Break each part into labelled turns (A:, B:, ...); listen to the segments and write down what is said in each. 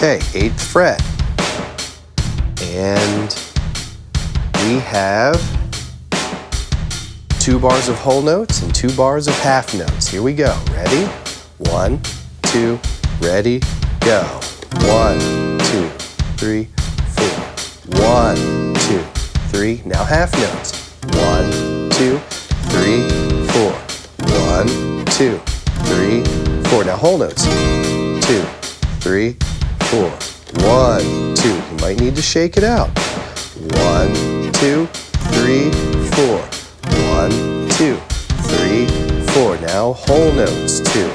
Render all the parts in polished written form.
A: Okay, 8th fret. And we have 2 bars of whole notes and 2 bars of half notes. Here we go. Ready? 1, 2, ready, go. 1, 2, 3, 4. 1, 2, 3. Now half notes. 1, 2, 3, 4. 1, 2, 3, 4. Now whole notes. 2, 3, 4. 1, 2. You might need to shake it out. 1, 2, 3, 4. 1, 2, 3, 4. Now whole notes. 2,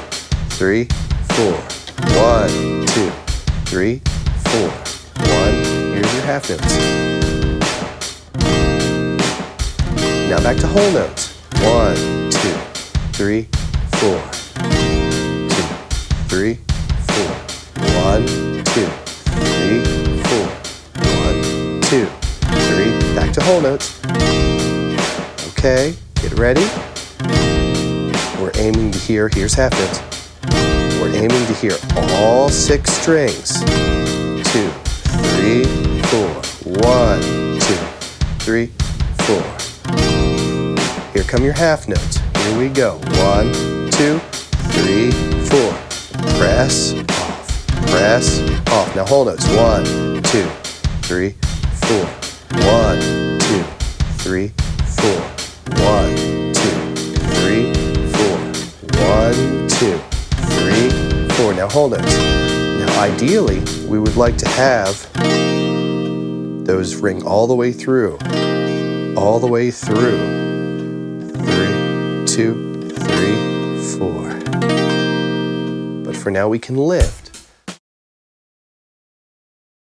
A: 3, 4. 1, 2, 3, 4. 1. Here's your half notes. Now back to whole notes. 1, 2, 3, 4. 2, 3, 4. 1, 2, 3, 4. 1, 2, 3. Back to whole notes. Okay, get ready. We're aiming to hear, here's half notes. We're aiming to hear all 6 strings. 2, 3, 4. 1, 2, 3, 4. Here come your half notes. Here we go. 1, 2, 3, 4. Press off. Press off. Now whole notes. 1, 2, 3, 4. 1, 2, 3, 4. 1, 2, 3, 4. 1, 2, 3, 4. Now whole notes. Now ideally, we would like to have those ring all the way through. All the way through. 3, 2, 3, 4. But for now we can lift.